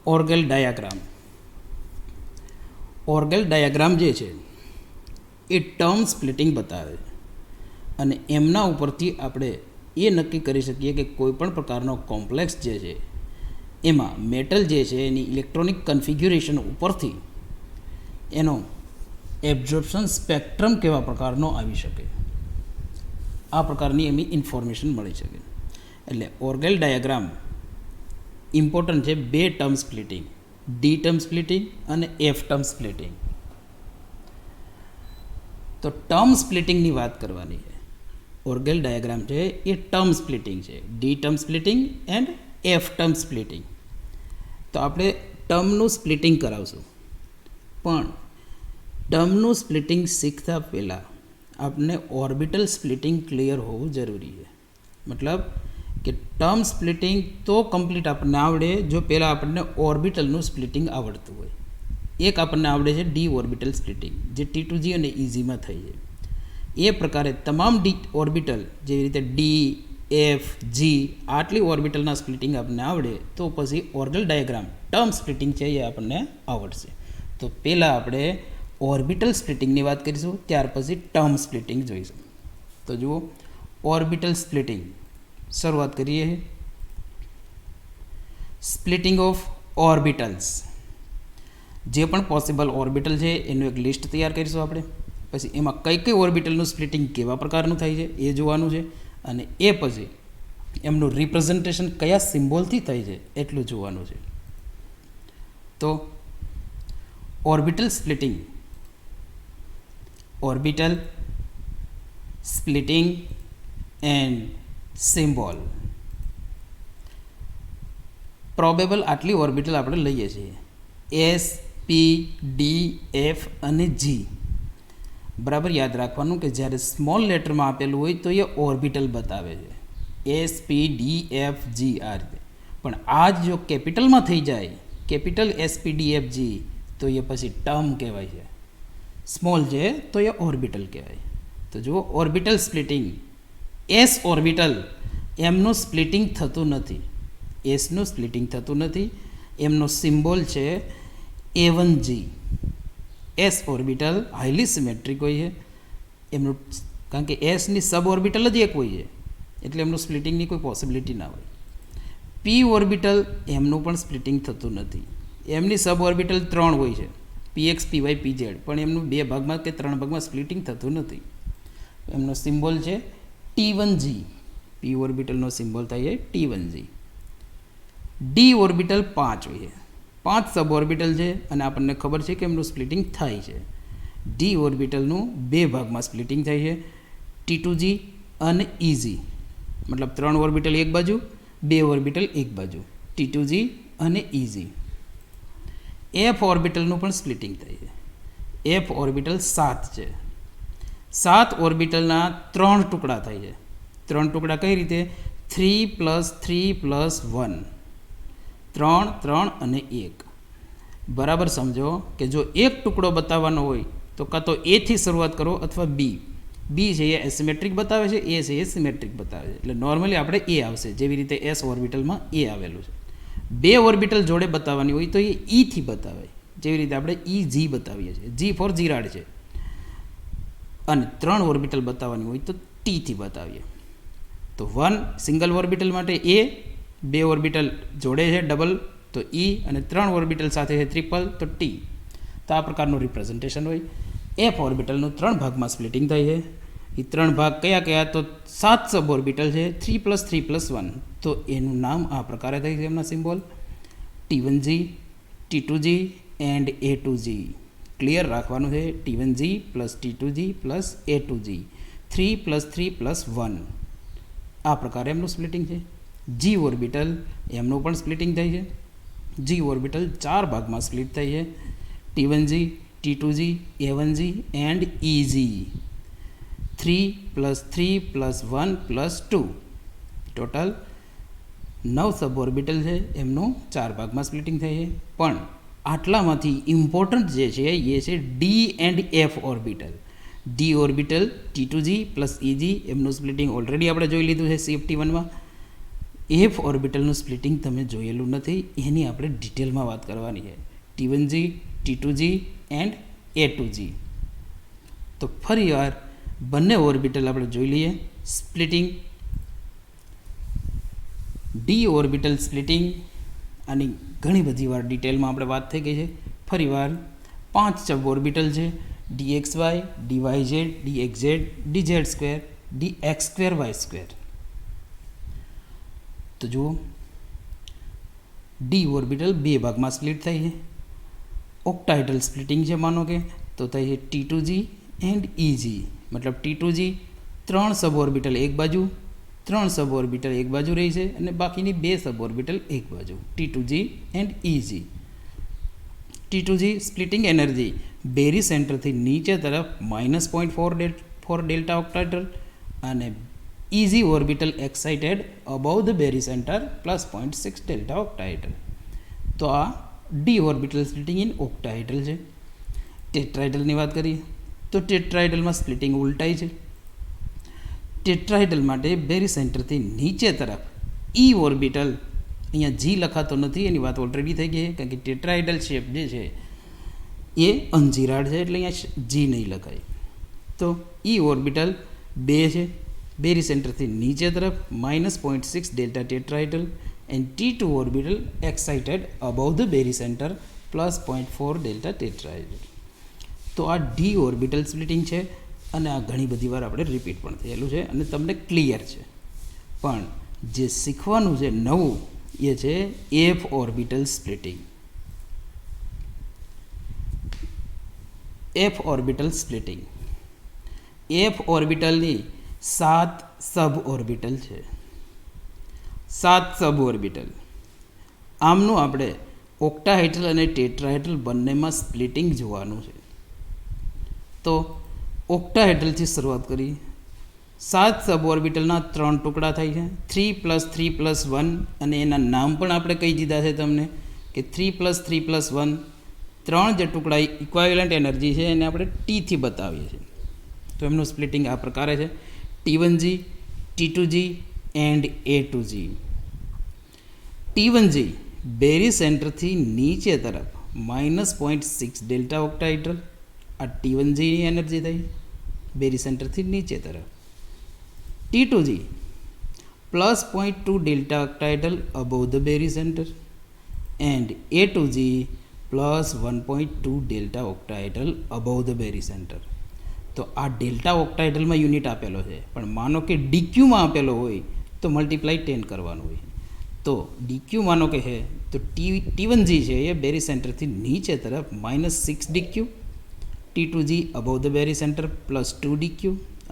ઓર્ગેલ diagram. ઓર્ગેલ diagram જે છે એ term splitting બતાવે છે અને એમના ઉપરથી આપણે એ નક્કી કરી શકીએ કે કોઈ પણ પ્રકારનો કોમ્પ્લેક્સ જે છે એમાં મેટલ જે છે એની ઇલેક્ટ્રોનિક કન્ફિગ્યુરેશન ઉપરથી એનો એબ્ઝોર્પ્શન સ્પેક્ટ્રમ કેવા પ્રકારનો આવી શકે, આ પ્રકારની એની ઇન્ફોર્મેશન મળી શકે. એટલે ઓર્ગેલ ડાયાગ્રામ ઇમ્પોર્ટન્ટ છે બે term splitting, D term splitting અને એફ ટર્મ સ્પ્લિટિંગ. તો ટર્મ સ્પ્લિટિંગની વાત કરવાની છે. ઓર્ગેલ ડાયાગ્રામ છે એ ટર્મ સ્પ્લિટિંગ છે, D term splitting and F term splitting. તો આપણે ટર્મનું સ્પ્લિટિંગ કરાવશું, પણ ટર્મનું સ્પ્લિટિંગ શીખતા પહેલાં આપણને ઓર્બિટલ સ્પ્લિટિંગ ક્લિયર હોવું જરૂરી છે. મતલબ કે ટર્મ સ્પ્લિટિંગ તો કમ્પ્લીટ આપણને આવડે જો પહેલાં આપણને ઓર્બિટલનું સ્પ્લિટિંગ આવડતું હોય. એક આપણને આવડે છે ડી ઓર્બિટલ સ્પ્લિટિંગ, જે T2G અને ઇઝીમાં થઈ છે. એ પ્રકારે તમામ ડી ઓર્બિટલ જેવી રીતે ડી, એફ, જી આટલી ઓર્બિટલના સ્પ્લિટિંગ આપણને આવડે તો પછી ઓર્ગેલ ડાયાગ્રામ ટર્મ સ્પ્લિટિંગ છે એ આપણને આવડશે. તો પહેલાં આપણે ઓર્બિટલ સ્પ્લિટિંગની વાત કરીશું, ત્યાર પછી ટર્મ સ્પ્લિટિંગ જોઈશું. તો જુઓ ઓર્બિટલ સ્પ્લિટિંગ શરૂઆત કરીએ. સ્પ્લિટિંગ ઓફ ઓર્બિટલ્સ, જે પણ પોસિબલ ઓર્બિટલ છે એનું એક લિસ્ટ તૈયાર કરીશું આપણે. પછી એમાં કઈ કઈ ઓર્બિટલનું સ્પ્લિટિંગ કેવા પ્રકારનું થાય છે એ જોવાનું છે, અને એ પછી એમનું રિપ્રેઝન્ટેશન કયા સિમ્બોલથી થાય છે એટલું જોવાનું છે. તો orbital splitting, orbital splitting and symbol. Probable આટલી ઓર્બિટલ આપણે લઈએ છીએ, એસ, પી, ડી, એફ અને જી. બરાબર યાદ રાખવાનું કે જ્યારે સ્મોલ લેટરમાં આપેલું હોય તો એ ઓર્બિટલ બતાવે છે, એસ, પી, ડી, એફ, જી આ રીતે. પણ આ જ જો કેપિટલમાં થઈ જાય, કેપિટલ એસ, પી, ડી, એફ, જી, તો એ પછી ટર્મ કહેવાય છે. સ્મોલ છે તો એ ઓર્બિટલ કહેવાય. તો જુઓ ઓર્બિટલ સ્પ્લિટિંગ, એસ ઓર્બિટલ એમનું સ્પ્લિટિંગ થતું નથી, એસનું સ્પ્લિટિંગ થતું નથી. એમનો સિમ્બોલ છે A1G. S orbital highly symmetric હોય છે એમનું, કારણ કે એસની સબ ઓર્બિટલ જ એક હોય છે એટલે એમનું સ્પ્લિટિંગની કોઈ પોસિબિલિટી ના હોય. પી ઓર્બિટલ એમનું પણ સ્પ્લિટિંગ થતું નથી. એમની સબ ઓર્બિટલ 3 હોય છે, PX, PY, PZ, પણ એમનું 2 ભાગમાં કે 3 ભાગમાં સ્પ્લિટિંગ થતું નથી. એમનો સિમ્બોલ છે T1G. પી ઓર્બિટલનો સિમ્બોલ થાય છે T1G. ડી ઓર્બિટલ 5 હોય છે, 5 સબ ઓર્બિટલ છે અને આપણને ખબર છે કે એમનું સ્પ્લિટિંગ થાય છે. ડી ઓર્બિટલનું 2 ભાગમાં સ્પ્લિટિંગ થાય છે, T2G અને EG. મતલબ 3 ઓર્બિટલ એક બાજુ, 2 ઓર્બિટલ એક બાજુ, T2G અને EG. એફ ઓર્બિટલનું પણ સ્પ્લિટિંગ થાય છે. એફ ઓર્બિટલ 7 છે. 7 ઓર્બિટલના 3 ટુકડા થાય છે. 3 ટુકડા કઈ રીતે? 3 + 3 + 1, 3, 3 અને 1. બરાબર સમજો કે જો એક ટુકડો બતાવવાનો હોય તો કાં તો એ થી શરૂઆત કરો અથવા બી. બી છે એ એસિમેટ્રિક બતાવે છે, એ છે એ સિમેટ્રિક બતાવે છે. એટલે નોર્મલી આપણે એ આવશે, જેવી રીતે એસ ઓર્બિટલમાં એ આવેલું છે. 2 ઓર્બિટલ જોડે બતાવવાની હોય તો એ ઈ થી બતાવે, જેવી રીતે આપણે EG બતાવીએ છીએ, G ફોર જીરાડ છે. અને 3 ઓર્બિટલ બતાવવાની હોય તો ટી થી બતાવીએ. તો 1 સિંગલ ઓર્બિટલ માટે એ, 2 ઓર્બિટલ જોડે છે ડબલ તો E, અને 3 ઓર્બિટલ સાથે છે ટ્રિપલ તો ટી. તો આ પ્રકારનું રિપ્રેઝન્ટેશન હોય. એફ ઓર્બિટલનું 3 ભાગમાં સ્પ્લિટિંગ થાય છે. એ 3 ભાગ કયા કયા? તો 7 સબ ઓર્બિટલ છે, 3 + 3 + 1. તો એનું નામ આ પ્રકારે થાય છે, એમના symbol T1G, T2G and A2G. Clear રાખવાનું છે, T1G + T2G + A2G, 3 + 3 + 1. આ પ્રકારે એમનું સ્પ્લિટિંગ છે. જી ઓર્બિટલ એમનું પણ સ્પ્લિટિંગ થાય છે. જી ઓર્બિટલ 4 ભાગમાં સ્પ્લિટ થાય છે, T1G, T2G, A1G and EG. 3 + 3 + 1 + 2, total 9 sub orbital છે, એમનું 4 ભાગમાં સ્પ્લિટિંગ થાય છે. પણ આટલામાંથી ઇમ્પોર્ટન્ટ જે છે એ છે D and F orbital. D orbital T2G + EG એમનું સ્પ્લિટિંગ ઓલરેડી આપણે જોઈ લીધું છે CFT1માં. એફ ઓર્બિટલનું સ્પ્લિટિંગ તમે જોયેલું નથી, એની આપણે ડિટેલમાં વાત કરવાની છે. T1G, T2G and A2G. તો ફરીવાર બંને ઓર્બિટલ આપણે જોઈ લઈએ. સ્પ્લિટિંગ, ડી ઓર્બિટલ સ્પ્લિટિંગ, આની ઘણી બધી વાર ડિટેલમાં આપણે વાત થઈ ગઈ છે. ફરીવાર 5 સબ ઓર્બિટલ છે: dxy, dyz, dxz, dz2, dx2y2. તો જુઓ, ડી ઓર્બિટલ બે ભાગમાં સ્પ્લિટ થાય છે. ઓક્ટાહેડ્રલ સ્પ્લિટિંગ છે માનો કે, તો થાય છે T2G એન્ડ EG. મતલબ T2G 3 સબ ઓર્બિટલ એક બાજુ, 3 સબ ઓર્બિટલ એક બાજુ રહી છે અને બાકીની 2 સબ ઓર્બિટલ એક બાજુ. T2G and EG. T2G splitting energy બેરી સેન્ટરથી નીચે તરફ -0.4 ડેલ્ટા ઓક્ટાહેડ્રલ અને EG orbital excited above the barycentre +0.6 delta octahedral. તો આ D orbital splitting in octahedral છે. ટેટ્રાહેડ્રલની વાત કરીએ તો ટેટ્રાહેડ્રલમાં સ્પ્લિટિંગ ઉલટાઈ છે. ટેટ્રાહેડ્રલ માટે બેરી સેન્ટરથી નીચે તરફ E ઓર્બિટલ, અહીંયા G લખાતો નથી, એની વાત ઓલરેડી થઈ ગઈ, કારણ કે ટેટ્રાહેડ્રલ શેપ જે છે એ અનજીરાડ છે, એટલે અહીંયા G નહીં લખાય. તો E ઓર્બિટલ 2 છે, બેરી સેન્ટરથી નીચે તરફ -0.6 delta tetrahedral and T2 orbital excited above the barycentre +0.4 delta tetrahedral. તો આ ડી ઓર્બિટલ સ્પ્લિટિંગ છે અને આ ઘણી બધી વાર આપણે રિપીટ પણ થયેલું છે અને તમને ક્લિયર છે. પણ જે શીખવાનું છે નવું એ છે F orbital splitting. F orbital splitting. F ઓર્બિટલની 7 સબ ઓર્બિટલ છે. 7 સબ ઓર્બિટલ. આમનું આપણે ઓક્ટાહેડ્રલ અને ટેટ્રાહેડ્રલ બંનેમાં સ્પ્લિટિંગ જોવાનું છે. તો ઓક્ટાહેડ્રલથી શરૂઆત કરી. 7 સબ ઓર્બિટલના 3 ટુકડા થાય છે, 3+3+1, અને એના નામ પણ આપણે કહી દીધા છે તમને કે 3+3+1. 3 જે ટુકડા ઇક્વાવેલન્ટ એનર્જી છે એને આપણે T થી બતાવીએ છીએ. તો એમનું સ્પ્લિટિંગ આ પ્રકારે છે: T1G, T2G and A2G. T1G બેરી સેન્ટરથી નીચે તરફ -0.6 ડેલ્ટા ઓક્ટાહેડ્રલ. આ T1G ની એનર્જી થઈ બેરી સેન્ટરથી નીચે તરફ. T2G +0.2 delta octahedral above the barycentre and A2G +1.2 delta octahedral above the barycentre. તો આ ડેલ્ટા ઓક્ટાહેડ્રલમાં યુનિટ આપેલો છે, પણ માનો કે DQમાં આપેલો હોય તો મલ્ટીપ્લાય 10 કરવાનું હોય. તો DQ માનો કે છે તો T1G છે એ બેરી સેન્ટરથી નીચે તરફ -6 DQ, T2G above the barycentre +2 DQ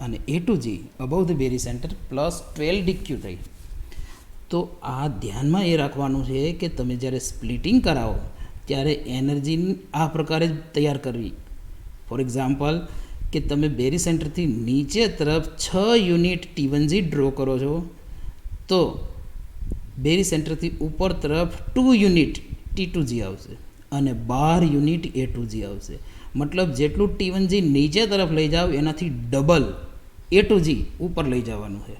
અને A2G above the barycentre +12 DQ થઈ. તો આ ધ્યાનમાં એ રાખવાનું છે કે તમે જ્યારે સ્પ્લિટિંગ કરાવો ત્યારે એનર્જી આ પ્રકારે જ તૈયાર કરવી. ફોર એક્ઝામ્પલ કે તમે બેરી સેન્ટરથી નીચે તરફ 6 યુનિટ T1G ડ્રો કરો છો, તો બેરી સેન્ટરથી ઉપર તરફ 2 યુનિટ T2G આવશે અને 12 યુનિટ A2G આવશે. મતલબ જેટલું T1G નીચે તરફ લઈ જાઓ એનાથી ડબલ A2G ઉપર લઈ જવાનું છે.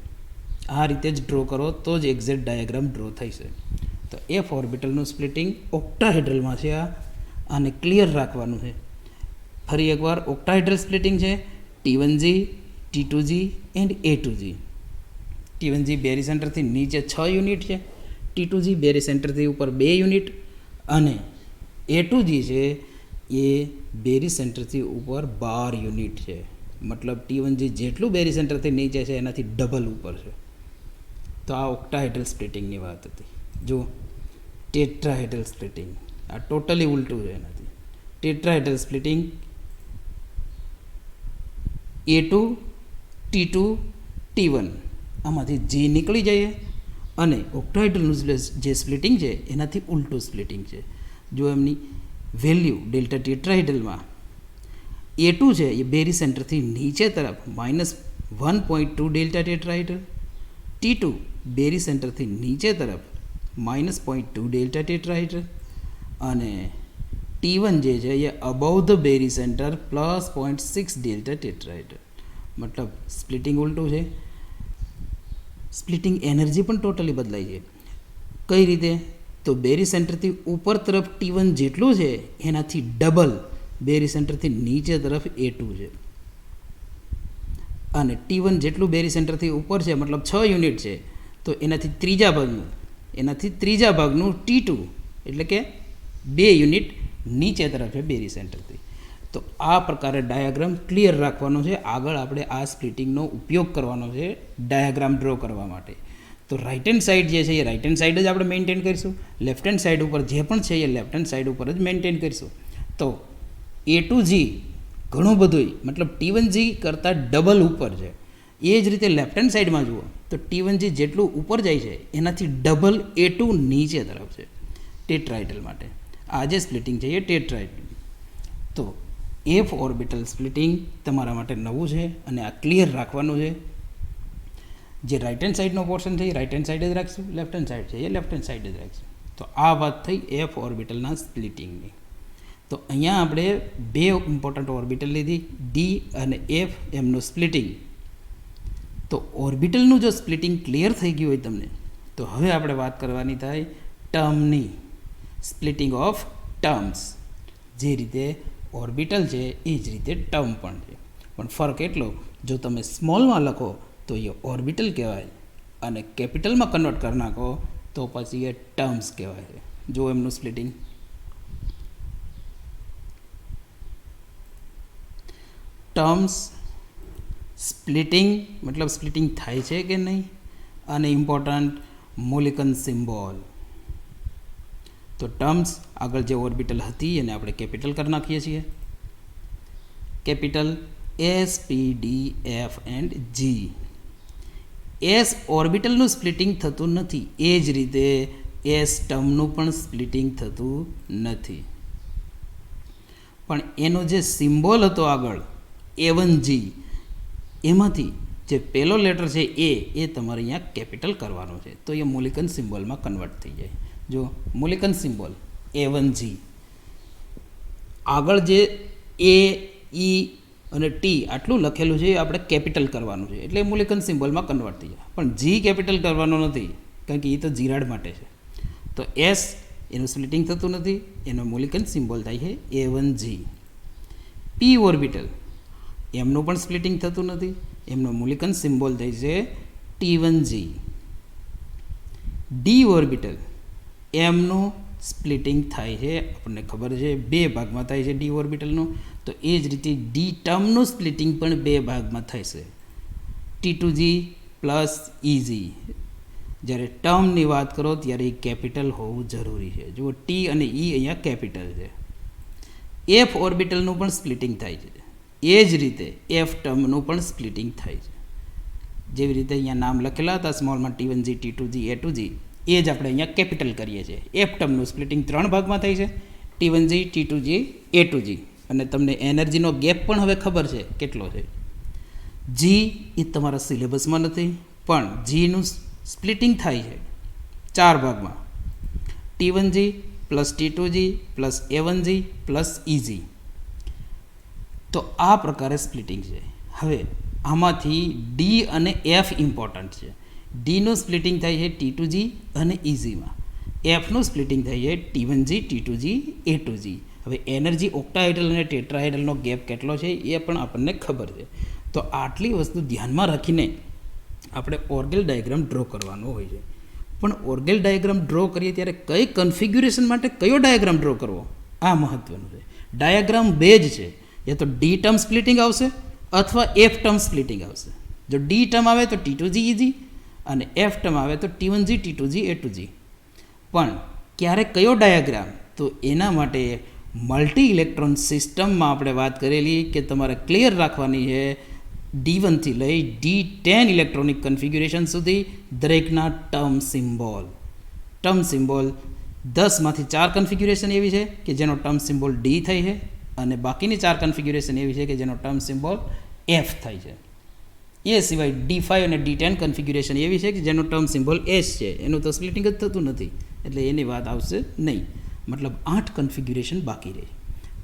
આ રીતે જ ડ્રો કરો તો જ એક્ઝેક્ટ ડાયાગ્રામ ડ્રો થઈ છે. તો એફ ઓર્બિટલનું સ્પ્લિટિંગ ઓક્ટાહેડ્રલમાં છે. આને ક્લિયર રાખવાનું છે. ફરી એકવાર ઓક્ટાહેડ્રલ સ્પ્લિટિંગ છે T1G, T2G and A2G. T1G બેરી સેન્ટરથી નીચે 6 યુનિટ છે, T2G બેરી સેન્ટરથી ઉપર 2 યુનિટ અને A2G છે એ બેરી સેન્ટરથી ઉપર 12 યુનિટ છે. મતલબ T1G જેટલું બેરી સેન્ટરથી નીચે છે એનાથી ડબલ ઉપર છે. તો આ ઓક્ટાહેડ્રલ સ્પ્લિટિંગની વાત હતી. જો ટેટ્રાહેડ્રલ સ્પ્લિટિંગ આ ટોટલી ઉલટું છે એનાથી. Tetrahedral splitting A2, T2, T1 આમાંથી G નીકળી જાય અને ઓક્ટાહેડ્રલનું જે સ્પ્લિટિંગ છે એનાથી ઉલટું સ્પ્લિટિંગ છે. જો એમની વેલ્યુ ડેલ્ટા ટેટ્રાહેડ્રલમાં A2 છે એ બેરી સેન્ટરથી નીચે તરફ -1.2 ડેલ્ટા ટેટ્રાહેડ્રલ, T2 બેરી સેન્ટરથી નીચે તરફ -0.2 ડેલ્ટા ટેટ્રાહેડ્રલ અને T1 જે છે એ above the barycentre +0.6 delta tetrahedral. મતલબ સ્પ્લિટિંગ ઉલટું છે. સ્પ્લિટિંગ એનર્જી પણ ટોટલી બદલાય છે. કઈ રીતે? તો બેરી સેન્ટરથી ઉપર તરફ T1 જેટલું છે એનાથી ડબલ બેરી સેન્ટરથી નીચે તરફ A2 છે, અને T1 જેટલું બેરી સેન્ટરથી ઉપર છે મતલબ 6 યુનિટ છે, તો એનાથી ત્રીજા ભાગનું T2 એટલે કે 2 યુનિટ નીચે તરફ છે બેરી સેન્ટરથી. તો આ પ્રકારે ડાયાગ્રામ ક્લિયર રાખવાનો છે. આગળ આપણે આ સ્પ્લિટિંગનો ઉપયોગ કરવાનો છે ડાયાગ્રામ ડ્રો કરવા માટે. તો રાઇટ હેન્ડ સાઈડ જે છે એ રાઇટ હેન્ડ સાઈડ જ આપણે મેન્ટેન કરીશું, લેફ્ટ હેન્ડ સાઈડ ઉપર જે પણ છે એ લેફ્ટ હેન્ડ સાઈડ ઉપર જ મેન્ટેન કરીશું. તો A2G ઘણું બધું મતલબ T1G કરતાં ડબલ ઉપર છે. એ જ રીતે લેફ્ટ હેન્ડ સાઈડમાં જુઓ તો T1G જેટલું ઉપર જાય છે એનાથી ડબલ A2 નીચે તરફ છે ટેટ્રાઇડલ માટે. આ જે સ્પ્લિટિંગ છે એ ટેટ્રાઇડલ. તો F ઓર્બિટલ સ્પ્લિટિંગ તમારા માટે નવું છે અને આ ક્લિયર રાખવાનું છે. જે રાઇટ હેન્ડ સાઈડનો પોર્શન છે એ રાઇટ હેન્ડ સાઈડ જ રાખશું, લેફ્ટ હેન્ડ સાઈડ છે એ લેફ્ટ હેન્ડ સાઈડ જ રાખશું. તો આ વાત થઈ F ઓર્બિટલના સ્પ્લિટિંગની. તો અહીંયા આપણે બે ઇમ્પોર્ટન્ટ ઓર્બિટલ લીધી, D અને F, એમનું સ્પ્લિટિંગ. તો ઓર્બિટલનું જો સ્પ્લિટિંગ ક્લિયર થઈ ગયું હોય તમને, તો હવે આપણે વાત કરવાની થાય ટર્મની, સ્પ્લિટિંગ ઓફ ટર્મ્સ. જે રીતે ઓર્બિટલ છે એ જ રીતે ટર્મ પણ છે, પણ ફરક એટલો, જો તમે સ્મોલમાં લખો તો એ ઓર્બિટલ કહેવાય અને કેપિટલમાં કન્વર્ટ કરી નાખો તો પછી એ ટર્મ્સ કહેવાય છે. જો એમનું સ્પ્લિટિંગ ટર્મ્સ સ્પ્લિટિંગ મતલબ સ્પ્લિટિંગ થાય છે કે નહીં, અને ઇમ્પોર્ટન્ટ મોલિકન સિમ્બોલ. તો ટર્મ્સ આગળ જે ઓર્બિટલ હતી એને આપણે કેપિટલ કરી નાખીએ છીએ, capital S, P, D, F and G. S ઓર્બિટલનું સ્પ્લિટિંગ થતું નથી, એ જ રીતે S ટર્મનું પણ સ્પ્લિટિંગ થતું નથી. પણ એનો જે સિમ્બોલ હતો આગળ A1G, એમાંથી જે પહેલો લેટર છે એ તમારે અહીંયા કેપિટલ કરવાનો છે, તો એ મોલિકન સિમ્બોલમાં કન્વર્ટ થઈ જાય. જો મોલિકન સિમ્બોલ A1G, આગળ જે A, E અને T આટલું લખેલું છે એ આપણે કેપિટલ કરવાનું છે, એટલે મોલિકન સિમ્બોલમાં કન્વર્ટ થઈ જાય. પણ G કેપિટલ કરવાનો નથી, કારણ કે એ તો જીરાડ માટે છે. તો S એનું સ્પ્લિટિંગ થતું નથી, એનો મોલિકન સિમ્બોલ થાય છે A1G. P ઓર્બિટલ એમનું પણ સ્પ્લિટિંગ થતું નથી, એમનો મોલિકન સિમ્બોલ થાય છે T1G. D ઓર્બિટલ એમનું સ્પ્લિટિંગ થાય છે, આપણને ખબર છે 2 ભાગમાં થાય છે D ઓર્બિટલનું. તો એ જ રીતે D ટર્મનું સ્પ્લિટિંગ પણ 2 ભાગમાં થશે, T2G પ્લસ EG. જ્યારે ટર્મની વાત કરો ત્યારે એ કેપિટલ હોવું જરૂરી છે. જુઓ T અને E અહીંયા કેપિટલ છે. F ઓર્બિટલનું પણ સ્પ્લિટિંગ થાય છે, એ જ રીતે F ટર્મનું પણ સ્પ્લિટિંગ થાય છે. જેવી રીતે અહીંયા નામ લખેલા હતા સ્મોલમાં T1G, T2G, A2G, એ જ આપણે અહીંયા કેપિટલ કરીએ છીએ. F ટર્મનું સ્પ્લિટિંગ 3 ભાગમાં થાય છે, T1G, T2G, A2G. અને તમને એનર્જીનો ગેપ પણ હવે ખબર છે કેટલો છે. G એ તમારા સિલેબસમાં નથી, પણ Gનું સ્પ્લિટિંગ થાય છે 4 ભાગમાં, T1G plus T2G plus A1G plus EG. તો આ પ્રકારે સ્પ્લિટિંગ છે. હવે આમાંથી D અને F ઇમ્પોર્ટન્ટ છે. Dનું સ્પ્લિટિંગ થાય છે T2G અને EGમાં, Fનું સ્પ્લિટિંગ થાય છે T1G, T2G, A2G. હવે એનર્જી ઓક્ટાહાઇડ્રલ અને ટેટ્રાહાઇડ્રલનો ગેપ કેટલો છે એ પણ આપણને ખબર છે. તો આટલી વસ્તુ ધ્યાનમાં રાખીને આપણે ઓર્ગેલ ડાયાગ્રામ ડ્રો કરવાનો હોય છે. પણ ઓર્ગેલ ડાયાગ્રામ ડ્રો કરીએ ત્યારે કઈ કન્ફિગ્યુરેશન માટે કયો ડાયાગ્રામ ડ્રો કરવો, આ મહત્ત્વનું છે. ડાયાગ્રામ 2 જ છે, યા તો D ટર્મ સ્પ્લિટિંગ આવશે અથવા F ટર્મ સ્પ્લિટિંગ આવશે. જો D ટર્મ આવે તો T2G EG અને F ટર્મ આવે તો T1G, T2G, A2G. પણ ક્યારે કયો ડાયાગ્રામ, તો એના માટે મલ્ટી ઇલેક્ટ્રોન સિસ્ટમમાં આપણે વાત કરેલી કે તમારે ક્લિયર રાખવાની છે D1 થી લઈ D10 ઇલેક્ટ્રોનિક કન્ફિગ્યુરેશન સુધી દરેકના ટર્મ સિમ્બોલ 10માંથી 4 કન્ફિગ્યુરેશન એવી છે કે જેનો ટર્મ સિમ્બોલ D થાય છે, અને બાકીની 4 કન્ફિગ્યુરેશન એવી છે કે જેનો ટર્મ સિમ્બોલ F થાય છે. એ સિવાય D5 અને D10 કન્ફિગ્યુરેશન એવી છે કે જેનો ટર્મ સિમ્બોલ S છે, એનું તો સ્પ્લિટિંગ જ થતું નથી, એટલે એની વાત આવશે નહીં. મતલબ 8 કન્ફિગ્યુરેશન બાકી રહે.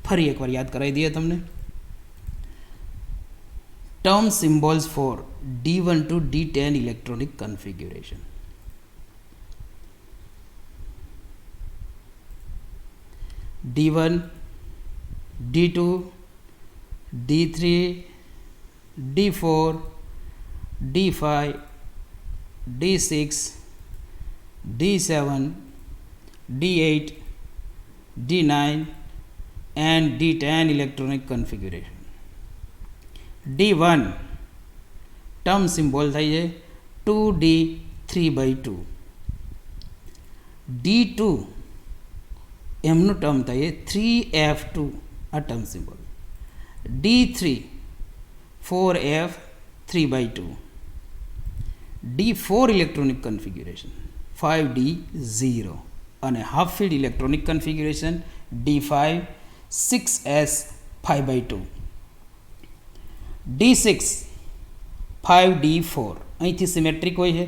ફરી એકવાર યાદ કરાવી દઈએ તમને. term symbols for D1 to D10 electronic configuration. D1, D2, D3, D4, D5, D6, D7, D8, D9 and D10 electronic configuration. D1 term symbol થાય છે 2D 3/2. D2 એમનું ટર્મ થાય 3F2 આ term symbol. D3 4F 3/2. D4 electronic configuration 5D0 અને half field electronic configuration D5 6S 5/2. D6 5D4 અહીંથી symmetric હોય છે.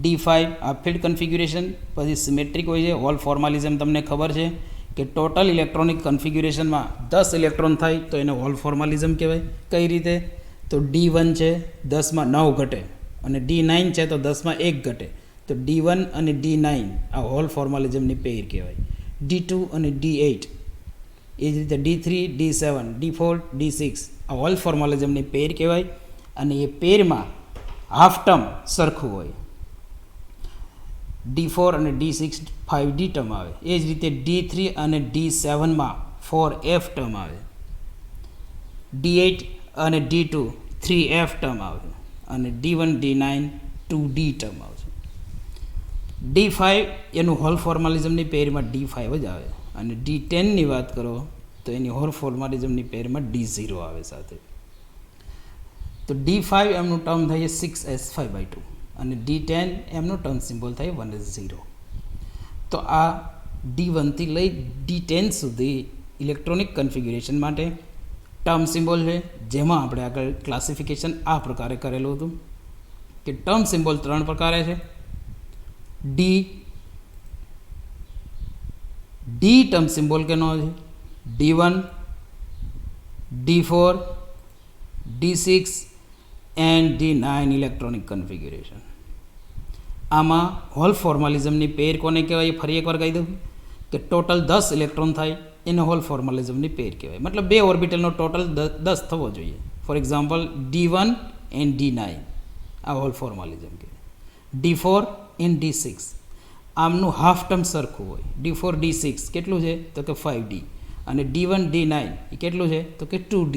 D5 half field configuration પછી સિમેટ્રિક હોય છે. હોલ ફોર્માલિઝમ તમને ખબર છે કે ટોટલ ઇલેક્ટ્રોનિક કન્ફિગ્યુરેશનમાં 10 ઇલેક્ટ્રોન થાય તો એને હોલ ફોર્માલિઝમ કહેવાય. કઈ રીતે? તો D1 છે 10માં 9 ઘટે અને D9 છે તો 10માં 1 ઘટે, તો D1 અને D9 આ હોલ ફોર્માલિઝમની પેર કહેવાય. D2 અને D8 એ જ રીતે D3 D7 D4 D6 આ હોલ ફોર્માલિઝમની પેર કહેવાય અને એ પેરમાં હાફ ટર્મ સરખું હોય. D4 અને D6 5D ટર્મ આવે. એ જ રીતે D3 અને D7માં 4F ટર્મ આવે. D8 અને D2 3F ટર્મ આવે અને D1 D9 2D ટર્મ આવશે. D5 એનું હોલ ફોર્માલિઝમની પેરમાં D5 જ આવે અને D10ની વાત કરો તો એની હોલ ફોર્માલિઝમની પેરમાં D0 આવે સાથે. તો D5 એમનું ટર્મ થાય 6S 5/2 અને D10 એમનું ટર્મ સિમ્બોલ થાય 1S0. તો આ D1 થી લઈ D10 સુધી ઇલેક્ટ્રોનિક કન્ફિગ્યુરેશન માટે ટર્મ સિમ્બોલ છે, જેમાં આપણે આગળ ક્લાસિફિકેશન આ પ્રકારે કરેલું હતું કે ટર્મ સિમ્બોલ 3 પ્રકારે છે. ડી ટર્મ સિમ્બોલ કેનો છે? D1, D4, D6 and D9 electronic configuration. આમાં હોલ ફોર્માલિઝમની પેર કોને કહેવાય? ફરી એકવાર કહી દઉં કે ટોટલ 10 ઇલેક્ટ્રોન થાય એને હોલ ફોર્માલિઝમની પેર કહેવાય. મતલબ બે ઓર્બિટલનો ટોટલ 10 થવો જોઈએ. For example D1 and D9 આ હોલ ફોર્માલિઝમ કહેવાય. D4 એન્ડ D6 આમનું હાફ ટર્મ સરખું હોય. D4 D6 કેટલું છે? તો કે 5D અને D1 D9 એ કેટલું છે? તો કે 2D.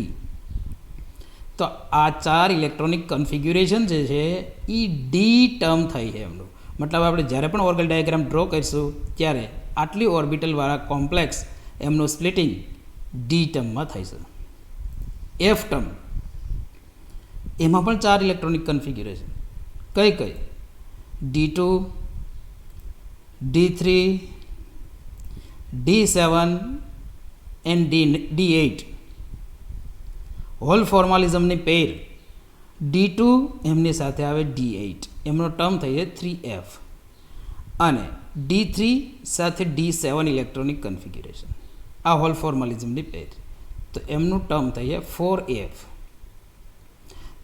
તો આ 4 ઇલેક્ટ્રોનિક કન્ફિગ્યુરેશન જે છે એ ડી ટર્મ થઈ છે એમનું. મતલબ આપણે જ્યારે પણ ઓર્ગલ ડાયાગ્રામ ડ્રો કરીશું ત્યારે આટલી ઓર્બિટલવાળા કોમ્પ્લેક્સ એમનું સ્પ્લિટિંગ ડી ટર્મમાં થાય છે. એફ ટર્મ એમાં પણ 4 ઇલેક્ટ્રોનિક કન્ફિગ્યુરેશન. કઈ કઈ? D2, D3, D7 and D8. Hall ફોર્માલિઝમની pair D2 એમની સાથે આવે D8 એમનો ટર્મ થઈ છે 3F અને D3 સાથે D7 ઇલેક્ટ્રોનિક કન્ફિગ્યુરેશન આ હોલ ફોર્માલિઝમની પેર તો એમનું ટર્મ થઈ છે 4F.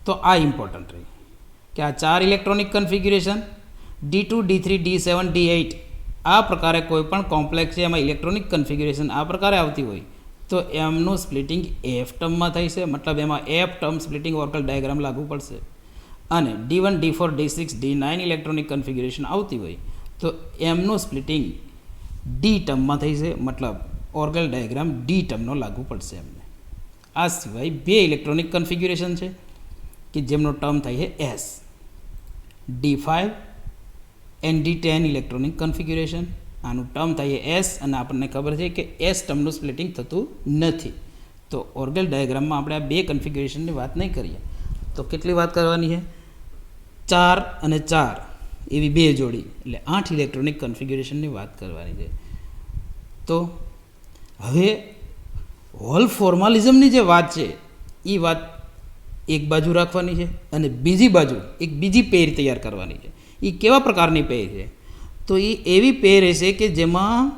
તો આ ઇમ્પોર્ટન્ટ રહી કે આ 4 electronic configuration D2 D3 D7 D8 આ પ્રકારે કોઈ પણ કોમ્પ્લેક્સ છે એમાં ઇલેક્ટ્રોનિક કન્ફિગ્યુરેશન આ પ્રકારે આવતી હોય તો એમનું સ્પ્લિટિંગ એફ ટર્મમાં થાય છે. મતલબ એમાં F term splitting Orgel diagram લાગુ પડશે. અને D1 D4 D6 D9 electronic configuration આવતી હોય તો એમનું સ્પ્લિટિંગ ડી ટર્મમાં થઈ છે. મતલબ ઓર્ગલ ડાયાગ્રામ ડી ટર્મનો લાગુ પડશે એમને. આ સિવાય બે ઇલેક્ટ્રોનિક કન્ફિગ્યુરેશન છે કે જેમનો ટર્મ થાય છે S. D5 and D10 electronic configuration આનું ટર્મ થાય એસ અને આપણને ખબર છે કે એસ ટર્મનું સ્પ્લિટિંગ થતું નથી. તો ઓર્ગલ ડાયાગ્રામમાં આપણે આ બે કન્ફિગ્યુરેશનની વાત નહીં કરીએ તો કેટલી વાત કરવાની છે? 4 અને 4 એવી બે જોડી એટલે 8 ઇલેક્ટ્રોનિક કન્ફિગ્યુરેશનની વાત કરવાની છે. તો હવે હોલ ફોર્માલિઝમની જે વાત છે એ વાત એક બાજુ રાખવાની છે અને બીજી બાજુ એક બીજી પેર તૈયાર કરવાની છે. એ કેવા પ્રકારની પેર છે? તો એ એવી પેર હશે કે જેમાં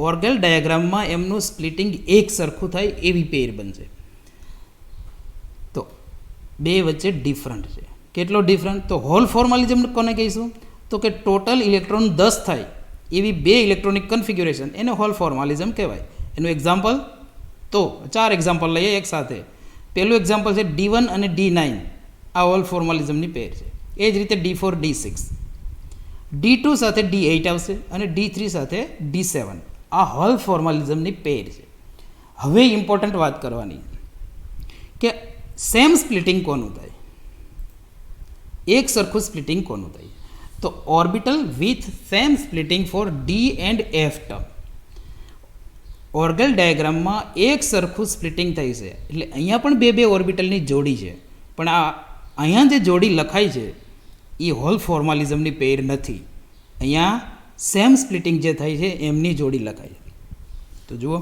ઓર્ગલ ડાયાગ્રામમાં એમનું સ્પ્લિટિંગ એક સરખું થાય એવી પેર બનશે. તો બે વચ્ચે ડિફરન્ટ છે. કેટલો ડિફરન્ટ? તો હોલ ફોર્માલિઝમ કોને કહીશું? તો કે ટોટલ ઇલેક્ટ્રોન 10 થાય એવી બે ઇલેક્ટ્રોનિક કન્ફિગ્યુરેશન, એને હોલ ફોર્માલિઝમ કહેવાય. એનું એક્ઝામ્પલ તો 4 એક્ઝામ્પલ લઈએ એક સાથે. પહેલું એક્ઝામ્પલ છે D1 અને D9, આ હોલ ફોર્માલિઝમની પેર છે. એ જ રીતે D4 D6, D2 સાથે D8 આવશે અને D3 સાથે D7, આ હોલ ફોર્માલિઝમની પેર છે. હવે ઇમ્પોર્ટન્ટ વાત કરવાની કે સેમ સ્પ્લિટિંગ કોનું થાય, એક સરખું સ્પ્લિટિંગ કોનું થાય? તો orbital with same splitting for D and F term. Orgel ડાયાગ્રામમાં એક સરખું સ્પ્લિટિંગ થઈ છે, એટલે અહીંયા પણ બે ઓર્બિટલની જોડી છે, પણ આ અહીંયા જે જોડી લખાય છે એ હોલ ફોર્માલિઝમની પેર નથી. અહીંયા સેમ સ્પ્લિટિંગ જે થાય છે એમની જોડી લખાય છે. તો જુઓ,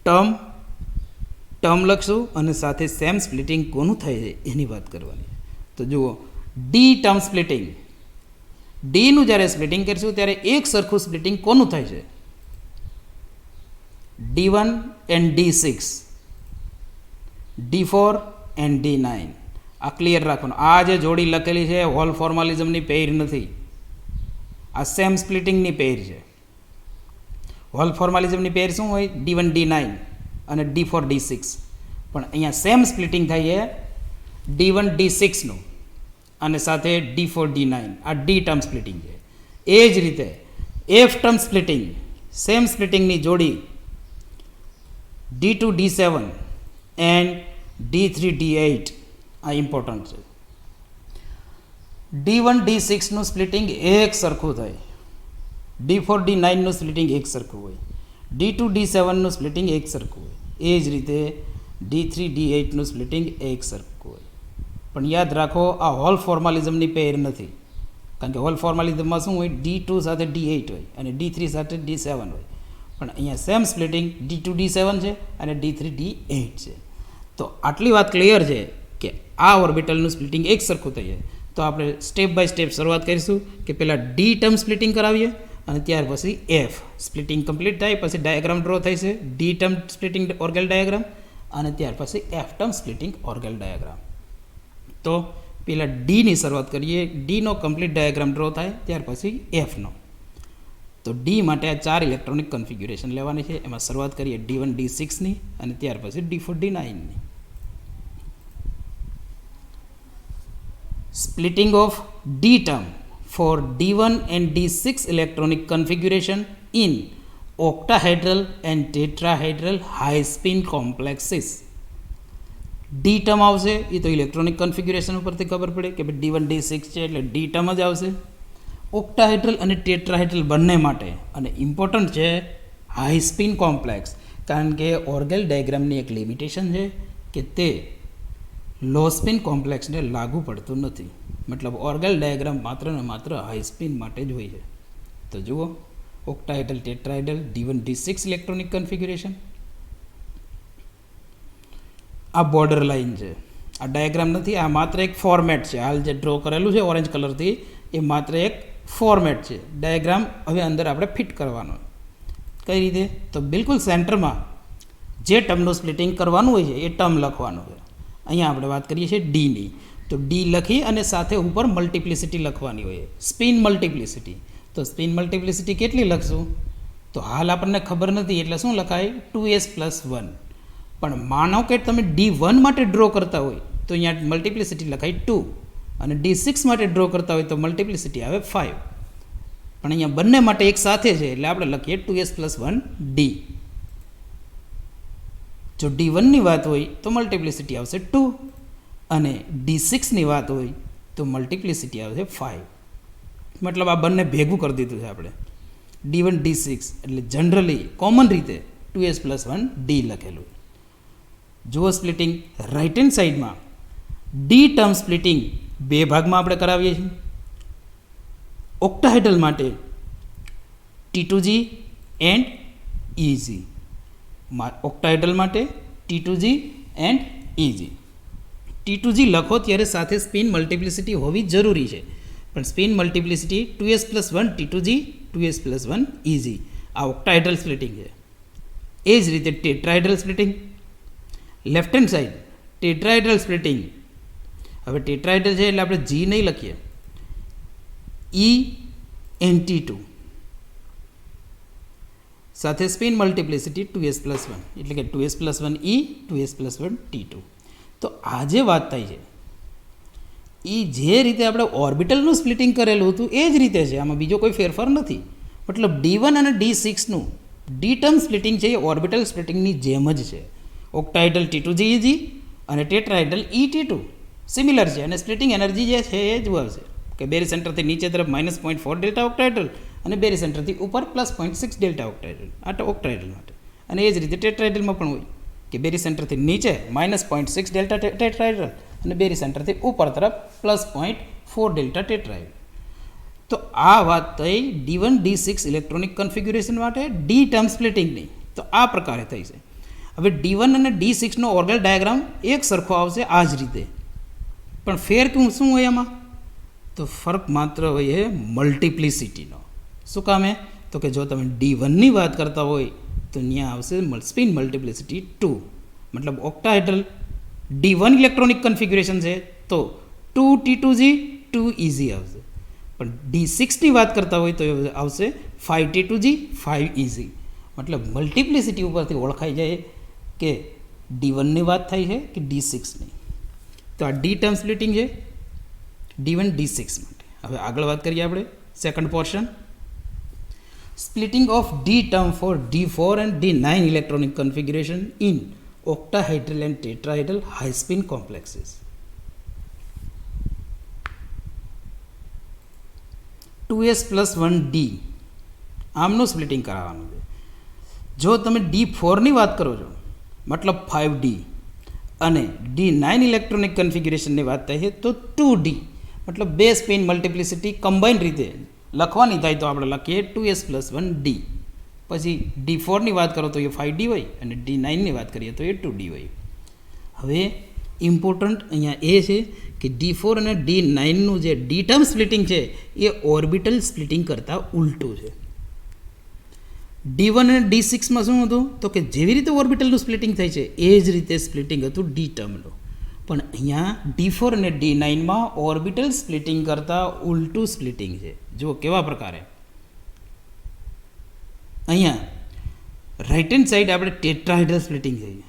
ટર્મ લખશું અને સાથે સેમ સ્પ્લિટિંગ કોનું થાય છે એની વાત કરવાની. તો જુઓ, ડી ટર્મ સ્પ્લિટિંગ, ડીનું જ્યારે સ્પ્લિટિંગ કરીશું ત્યારે એક સરખું સ્પ્લિટિંગ કોનું થાય છે? D1 and D6, D4 and D9. આ ક્લિયર રાખવાનું. આ જે જોડી લખેલી છે હોલ ફોર્માલિઝમની પેર નથી, આ સેમ સ્પ્લિટિંગની પેર છે. હોલ ફોર્માલિઝમની પેર શું હોય? D1 D9 અને D4 D6, પણ અહીંયા સેમ સ્પ્લિટિંગ થાય છે D1 D6નું અને સાથે D4 D9, આ ડી ટર્મ સ્પ્લિટિંગ છે. એ જ રીતે એફ ટર્મ સ્પ્લિટિંગ, સેમ સ્પ્લિટિંગની જોડી D2 D7 and D3 D8, આ ઇમ્પોર્ટન્ટ છે. D1 D6નું સ્પ્લિટિંગ એક સરખું થાય, D4 D9નું સ્પ્લિટિંગ એક સરખું હોય, D2 D7નું સ્પ્લિટિંગ એક સરખું હોય. એ જ રીતે D3 D8નું સ્પ્લિટિંગ એક સરખું હોય. પણ યાદ રાખો, આ હોલ ફોર્માલિઝમની પેર નથી, કારણ કે હોલ ફોર્માલિઝમમાં શું હોય? D2 સાથે D8 હોય અને D3 સાથે D7 હોય, પણ અહીંયા સેમ સ્પ્લિટિંગ D2 D7 છે અને D3 D8 છે. તો આટલી વાત ક્લિયર છે કે આ ઓર્બિટલનું સ્પ્લિટિંગ એક સરખું થઈ જાય. તો આપણે સ્ટેપ બાય સ્ટેપ શરૂઆત કરીશું કે પહેલાં ડી ટર્મ સ્પ્લિટિંગ કરાવીએ અને ત્યાર પછી એફ સ્પ્લિટિંગ કમ્પ્લીટ થાય, પછી ડાયાગ્રામ ડ્રો થાય છે, D term splitting Orgel diagram અને ત્યાર પછી F term splitting Orgel diagram. તો પહેલાં ડીની શરૂઆત કરીએ. ડીનો કમ્પ્લીટ ડાયાગ્રામ ડ્રો થાય, ત્યાર પછી એફનો. તો ડી માટે આ 4 ઇલેક્ટ્રોનિક કન્ફિગ્યુરેશન લેવાની છે. એમાં શરૂઆત કરીએ D1 D6ની અને ત્યાર પછી D4 D9ની. Splitting of D term for D1 and D6 electronic configuration in octahedral and tetrahedral high spin complexes. D term આવશે, એ તો ઇલેક્ટ્રોનિક કન્ફિગ્યુરેશન ઉપરથી ખબર પડે કે ભાઈ D1 D6 છે એટલે D term જ આવશે. ઓક્ટાહેડ્રલ અને ટેટ્રાહેડ્રલ બંને માટે, અને ઇમ્પોર્ટન્ટ છે હાઈ સ્પિન કોમ્પ્લેક્સ, કારણ કે ઓર્ગલ ડાયાગ્રામની એક લિમિટેશન છે કે તે લો સ્પિન કોમ્પ્લેક્સને લાગુ પડતું નથી. મતલબ ઓર્ગલ ડાયાગ્રામ માત્ર ને માત્ર હાઈ સ્પિન માટે જ હોય છે. તો જુઓ, octahedral tetrahedral D1 D6 electronic configuration. આ બોર્ડર લાઇન છે, આ ડાયાગ્રામ નથી, આ માત્ર એક ફોર્મેટ છે. હાલ જે ડ્રો કરેલું છે ઓરેન્જ કલરથી એ માત્ર એક ફોર્મેટ છે. ડાયાગ્રામ હવે અંદર આપણે ફિટ કરવાનો. કઈ રીતે? તો બિલકુલ સેન્ટરમાં જે ટર્મનું સ્પ્લિટિંગ કરવાનું હોય છે એ ટર્મ લખવાનું છે. અહીંયા આપણે વાત કરીએ છીએ ડીની, તો ડી લખી અને સાથે ઉપર મલ્ટિપ્લિસિટી લખવાની હોય, સ્પિન મલ્ટિપ્લિસિટી. તો સ્પિન મલ્ટિપ્લિસિટી કેટલી લખશું? તો હાલ આપણને ખબર નથી એટલે શું લખાય? 2s+1. પણ માનો કે તમે D1 માટે ડ્રો કરતા હોય તો અહીંયા મલ્ટિપ્લિસિટી લખાય 2, અને D6 માટે ડ્રો કરતા હોય તો મલ્ટિપ્લિસિટી આવે 5. પણ અહીંયા બંને માટે એક સાથે છે એટલે આપણે લખીએ 2s+1d. જો D1ની વાત હોય તો મલ્ટિપ્લિસિટી આવશે 2, અને D6ની વાત હોય તો મલ્ટિપ્લિસિટી આવશે 5. મતલબ આ બંને ભેગું કરી દીધું છે આપણે, D1 D6, એટલે જનરલી કોમન રીતે 2s+1d લખેલું. જુઓ સ્પ્લિટિંગ રાઇટ હેન્ડ સાઈડમાં ડી ટર્મ સ્પ્લિટિંગ બે ભાગમાં આપણે કરાવીએ છીએ. ઓક્ટાહેડ્રલ માટે T2G એન્ડ EG, ઓક્ટાહેડ્રલ માટે T2G એન્ડ EG. T2G લખો ત્યારે સાથે સ્પિન મલ્ટિપ્લિસિટી હોવી જરૂરી છે, પણ spin multiplicity 2s+1 T2G 2s+1 EG. આ ઓક્ટાહેડ્રલ સ્પ્લિટિંગ છે. એ જ રીતે tetrahedral splitting left hand side, tetrahedral splitting હવે ટેટ્રાહાઇડ્રલ છે એટલે આપણે જી નહીં લખીએ, ENT2 સાથે સ્પિન મલ્ટિપ્લિસિટી 2s+1 એટલે કે 2s+1 2s+1 T2. તો આ જે વાત થઈ છે એ જે રીતે આપણે ઓર્બિટલનું સ્પ્લિટિંગ કરેલું હતું એ જ રીતે છે, આમાં બીજો કોઈ ફેરફાર નથી. મતલબ D1 અને D6નું ડી ટર્મ સ્પ્લિટિંગ છે એ ઓર્બિટલ સ્પ્લિટિંગની જેમ જ છે. ઓક્ટાહાઇડ્રલ T2GeG અને ટેટ્રાહાઇડ્રલ ET2 સિમિલર છે અને સ્પ્લિટિંગ એનર્જી જે છે એ જ આવશે કે બેરી સેન્ટરથી નીચે તરફ -0.4 ડેલ્ટા ઓક્ટાહાઇડ્રલ અને બેરી સેન્ટરથી ઉપર +0.6 ડેલ્ટા ઓક્ટાહાઇડ્રલ, આ ઓક્ટાહાઇડ્રલ માટે. અને એ જ રીતે ટેટ્રાહાઇડ્રલમાં પણ હોય કે બેરી સેન્ટરથી નીચે -0.6 ડેલ્ટા ટેટ્રાહાઇડ્રલ અને બેરી સેન્ટરથી ઉપર તરફ +0.4 ડેલ્ટા ટેટ્રાહાઇડ્રલ. તો આ વાત થઈ D1 D6 ઇલેક્ટ્રોનિક કન્ફિગ્યુરેશન માટે ડી ટર્મ સ્પ્લિટિંગની. તો આ પ્રકારે થઈ છે. હવે D1 અને D6નો ઓર્ગલ ડાયાગ્રામ એક સરખો આવશે આ જ રીતે, પણ ફેર શું હોય એમાં? તો ફરક માત્ર હોય એ મલ્ટિપ્લિસિટીનો. શું કામે? તો કે જો તમે D1ની વાત કરતા હોય તો ત્યાં આવશે સ્પિન મલ્ટિપ્લિસિટી 2, મતલબ ઓક્ટાહાઇડ્રલ D1 ઇલેક્ટ્રોનિક કન્ફિગ્યુરેશન છે તો 2T2G 2EG આવશે. પણ D6ની વાત કરતા હોય તો આવશે 5T2G 5EG. મતલબ મલ્ટિપ્લિસિટી ઉપરથી ઓળખાઈ જાય કે D1ની વાત થાય છે કે D6ની. તો આ ડી ટર્મ સ્પ્લિટિંગ છે D1 D6 માટે. હવે આગળ વાત કરીએ આપણે second portion, splitting of D term for D4 and D9 electronic configuration in octahedral and tetrahedral high spin complexes. 2s+1D આમનું સ્પ્લિટિંગ કરાવવાનું છે. જો તમે D4ની વાત કરો છો મતલબ 5D અને D9 ઇલેક્ટ્રોનિક કન્ફિગ્યુરેશનની વાત થાય છે તો 2D, મતલબ બે સ્પિન મલ્ટિપ્લિસિટી કમ્બાઇન રીતે લખવાની થાય તો આપણે લખીએ 2s+1D. પછી D4ની વાત કરો તો એ 5D હોય અને D9ની વાત કરીએ તો એ 2D હોય. હવે ઇમ્પોર્ટન્ટ અહીંયા એ છે કે D4 અને D9નું જે ડી ટર્મ સ્પ્લિટિંગ છે એ ઓર્બિટલ સ્પ્લિટિંગ કરતાં ઉલટું છે. D1 અને D6માં શું હતું? તો કે જેવી રીતે ઓર્બિટલનું સ્પ્લિટિંગ થાય છે એ જ રીતે સ્પ્લિટિંગ હતું ડી ટર્મનું. પણ અહીંયા D4 અને D9માં ઓર્બિટલ સ્પ્લિટિંગ કરતાં ઉલટું સ્પ્લિટિંગ છે. જુઓ કેવા પ્રકારે. અહીંયા રાઇટ હેન્ડ સાઈડ આપણે ટેટ્રાહાઇડ્રલ સ્પ્લિટિંગ થઈ છે.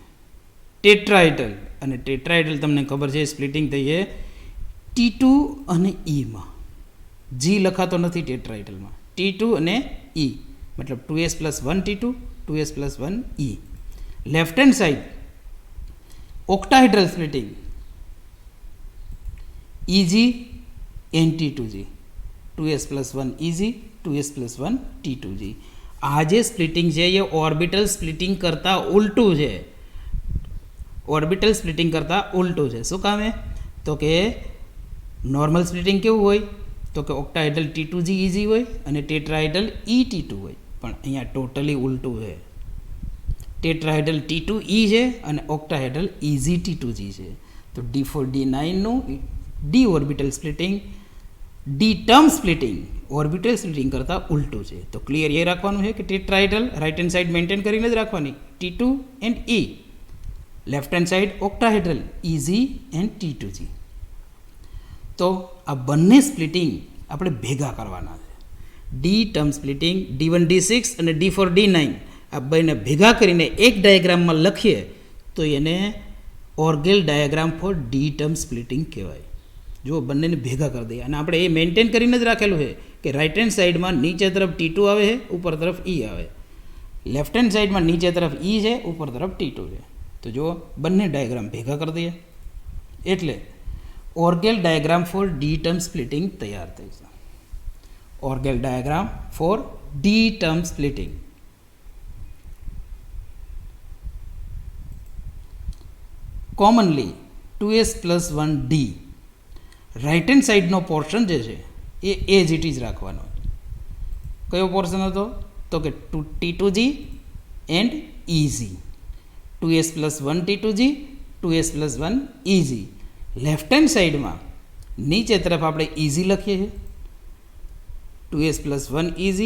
ટેટ્રાહાઇડ્રલ અને ટેટ્રાહાઇડ્રલ તમને ખબર છે સ્પ્લિટિંગ થઈ છે T2 અને Eમાં. G લખાતો નથી ટેટ્રાહાઇડ્રલમાં, T2 અને E, મતલબ 2s+1T2 2s+1E. Left hand side octahedral splitting EG NT2G 2s+1EG 2s+1T2G. આ જે સ્પ્લિટિંગ છે એ ઓર્બિટલ સ્પ્લિટિંગ કરતાં ઉલટું છે. ઓર્બિટલ સ્પ્લિટિંગ કરતાં ઉલટું છે. શું કામે? તો કે નોર્મલ સ્પ્લિટિંગ કેવું હોય? તો કે ઓક્ટાહાઇડ્રલ T2GEG હોય અને ટેટ્રાહાઇડ્રલ ET2 હોય. પણ અહીંયા ટોટલી ઉલટું છે. ટેટ્રાહાઇડ્રલ T2E છે અને ઓક્ટાહાઇડ્રલ EGT2G છે. તો D4 D9નું D orbital splitting D term splitting orbital splitting કરતાં ઉલટું છે. તો ક્લિયર એ રાખવાનું છે કે tetrahedral right hand side maintain કરીને જ રાખવાની T2 and E, left hand side octahedral EG and T2G. તો આ બંને સ્પ્લિટિંગ આપણે ભેગા કરવાના છે. D term splitting D1 D6 અને D4 D9 આ બંને ભેગા કરીને એક ડાયાગ્રામમાં લખીએ તો એને Orgel diagram for D term splitting કહેવાય. જો બંનેને ભેગા કરી દઈએ અને આપણે એ મેન્ટેન કરીને જ રાખેલું છે કે રાઇટ હેન્ડ સાઈડમાં નીચે તરફ T2 આવે છે, ઉપર તરફ E આવે. લેફ્ટ હેન્ડ સાઈડમાં નીચે તરફ E છે, ઉપર તરફ T2 છે. તો જો બંને ડાયાગ્રામ ભેગા કરી દઈએ એટલે Orgel diagram for D term splitting તૈયાર થઈ છે. Orgel diagram for D term splitting. Commonly 2s+1D right hand સાઈડનો પોર્શન જે છે એ જ ઇટ ઇઝ રાખવાનો. કયો પોર્શન હતો? તો કે T2G and EG 2s+1T2G 2s+1EG. Left hand સાઈડમાં નીચે તરફ આપણે EG લખીએ છીએ 2s+1EG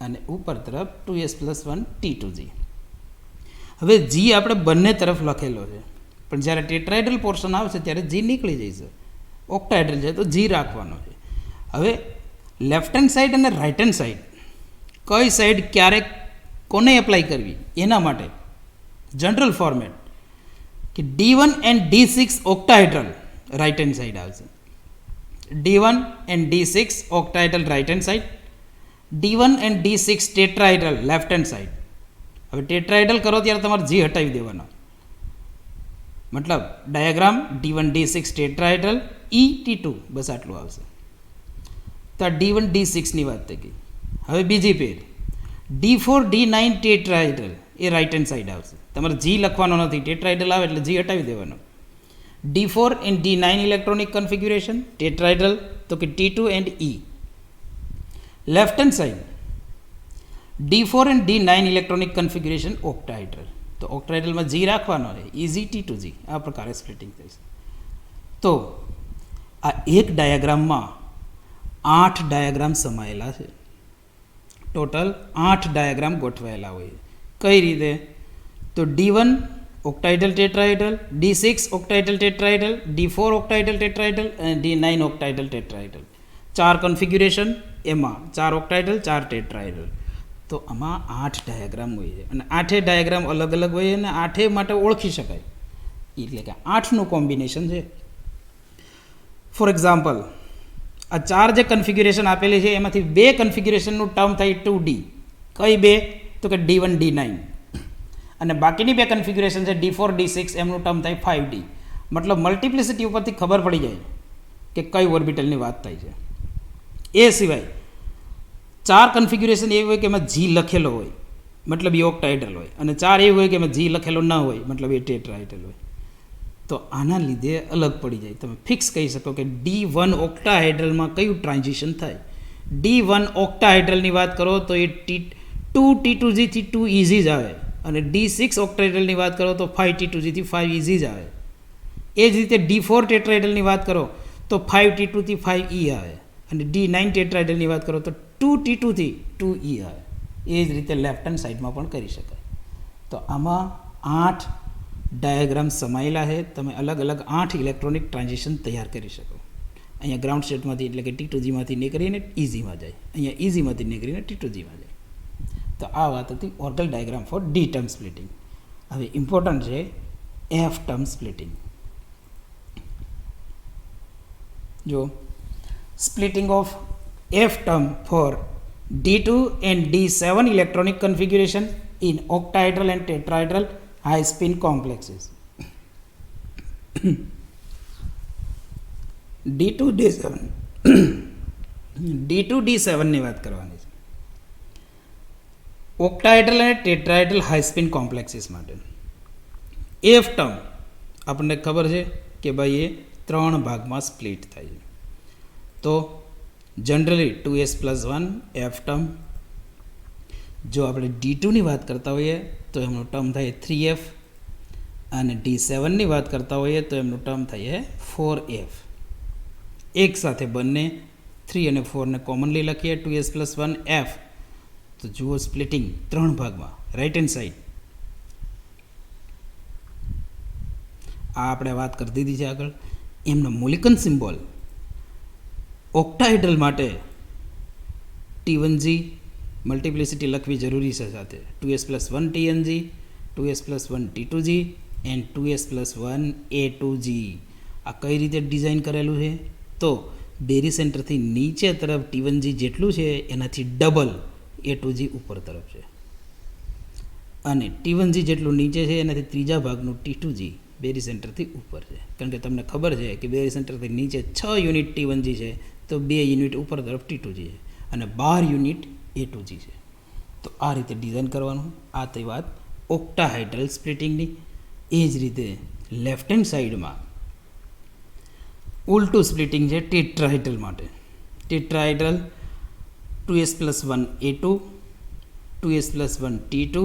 અને ઉપર તરફ 2s+1T2G. હવે G આપણે બંને તરફ લખેલો છે પણ જ્યારે ટેટ્રાહાઇડ્રલ પોર્શન આવશે ત્યારે G નીકળી જશે. ઓક્ટાહેડ્રલ છે તો જી રાખવાનો છે. હવે લેફ્ટ હેન્ડ સાઈડ અને રાઇટ હેન્ડ સાઈડ કઈ સાઈડ ક્યારે કોને એપ્લાય કરવી એના માટે જનરલ ફોર્મેટ કે D1 and D6 octahedral right hand side આવશે. D1 and D6 octahedral right hand side, D1 and D6 tetrahedral left hand side. હવે ટેટ્રાહેડ્રલ કરો ત્યારે તમારે જી હટાવી દેવાનો, મતલબ diagram D1 D6 tetrahedral ET2 બસ આટલું આવશે. તો આ D1 D6ની વાત થઈ ગઈ. હવે બીજી પેર D4 D9 ટેટ્રાહેડ્રલ એ રાઇટ હેન્ડ સાઈડ આવશે. તમારે જી લખવાનો નથી, ટેટ્રાહેડ્રલ આવે એટલે જી હટાવી દેવાનો. D4 and D9 electronic configuration tetrahedral તો કે T2 and E. Left hand side D4 and D9 electronic configuration octahedral, તો ઓક્ટાહેડ્રલમાં જી રાખવાનો છે, ઇઝી T2G. આ પ્રકારે સ્પ્લિટિંગ થશે. તો આ એક ડાયાગ્રામમાં 8 ડાયાગ્રામ સમાયેલા છે. ટોટલ 8 ડાયાગ્રામ ગોઠવાયેલા હોય. કઈ રીતે? તો D1 octahedral tetrahedral, D6 octahedral tetrahedral, D4 octahedral tetrahedral અને D9 ઓક્ટાહેડ્રલ ટેટ્રાહેડ્રલ. 4 કન્ફિગ્યુરેશન, એમાં 4 ઓક્ટાહેડ્રલ 4 ટેટ્રાહેડ્રલ. તો આમાં 8 ડાયાગ્રામ હોય છે અને 8 ડાયાગ્રામ અલગ અલગ હોય અને 8 માટે ઓળખી શકાય, એટલે કે 8નું કોમ્બિનેશન છે. ફોર એક્ઝામ્પલ, આ 4 જે કન્ફિગ્યુરેશન આપેલી છે એમાંથી 2 કન્ફિગ્યુરેશનનું ટર્મ થાય 2D. કઈ 2? તો કે D1 D9. અને બાકીની 2 કન્ફિગ્યુરેશન છે D4 D6, એમનું ટર્મ થાય 5D. મતલબ મલ્ટિપ્લિસિટી ઉપરથી ખબર પડી જાય કે કઈ ઓર્બિટલની વાત થાય છે. એ સિવાય 4 કન્ફિગ્યુરેશન એવી હોય કે એમાં જી લખેલો હોય, મતલબ એ ઓક્ટાહેડ્રલ હોય, અને 4 એવી હોય કે એમાં જી લખેલો ન હોય, મતલબ એ ટેટ્રાહેડ્રલ હોય. તો આના લીધે અલગ પડી જાય. તમે ફિક્સ કહી શકો કે D1 ઓક્ટાહેડ્રલમાં કયું ટ્રાન્ઝિશન થાય. D1 ઓક્ટાહેડ્રલની વાત કરો તો એ T2G થી 2EG જ આવે, અને D6 ઓક્ટાહેડ્રલની વાત કરો તો 5T2G થી 5EG જ આવે. એ જ રીતે D4 ટેટ્રાહેડ્રલની વાત કરો તો 5T2 થી 5E આવે, અને D9 ટેટ્રાહેડ્રલની વાત કરો તો 2T2 થી 2E આવે. એ જ રીતે લેફ્ટ હેન્ડ સાઈડમાં પણ કરી શકાય. તો આમાં 8 ડાયાગ્રામ સમાયેલા છે. તમે અલગ અલગ 8 ઇલેક્ટ્રોનિક ટ્રાન્ઝિશન તૈયાર કરી શકો. અહીંયા ગ્રાઉન્ડ સ્ટેટમાંથી એટલે કે T2Gમાંથી નીકળીને ઇઝીમાં જાય, અહીંયા ઇઝીમાંથી નીકળીને T2Gમાં જાય. તો આ વાત હતી Orgel diagram for D term splitting. હવે ઇમ્પોર્ટન્ટ છે F ટર્મ સ્પ્લિટિંગ. જો splitting of F term for D2 and D7 electronic configuration in octahedral and tetrahedral high spin complexes. D2 D7 D2 D7 ની વાત કરવાની છે ઓક્ટાહેડ્રલ અને tetrahedral high spin complexes માટે. F term આપણને ખબર છે કે ભાઈ એ 3 ભાગમાં સ્પ્લિટ થાય છે. તો જનરલી 2s+1 F ટર્મ. જો આપણે D2ની વાત કરતા હોઈએ તો એમનું ટર્મ થાય 3F, અને D7ની વાત કરતા હોઈએ તો એમનું ટર્મ થાય 4F. એક સાથે બંને 3 અને 4ને કોમનલી લખીએ 2s+1 F. તો જુઓ સ્પ્લિટિંગ 3 ભાગમાં રાઇટ હેન્ડ સાઈડ. આ આપણે વાત કરી દીધી છે આગળ. એમનો મોલિકન સિમ્બોલ ઓક્ટાહેડ્રલ માટે T1G મલ્ટિપ્લિસિટી લખવી જરૂરી છે, સાથે 2s+1 TNG, 2s+1 T2G and 2s+1 A2G. આ કઈ રીતે ડિઝાઇન કરેલું છે? તો બેરી સેન્ટરથી નીચે તરફ T1G જેટલું છે એનાથી ડબલ A2G ઉપર તરફ છે, અને T1G જેટલું નીચે છે એનાથી ત્રીજા ભાગનું T2G બેરી સેન્ટરથી ઉપર છે. કારણ કે તમને ખબર છે કે બેરી સેન્ટરથી નીચે 6 યુનિટ T1G છે, તો 2 યુનિટ ઉપર તરફ T2G છે, અને 12 યુનિટ A2G છે. તો આ રીતે ડિઝાઇન કરવાનું. આ તે વાત ઓક્ટાહેડ્રલ સ્પ્લિટિંગની. એ જ રીતે લેફ્ટ હેન્ડ સાઈડમાં ઉલટું સ્પ્લિટિંગ છે ટેટ્રાહેડ્રલ માટે. Tetrahedral 2s+1 A2, 2s+1 T2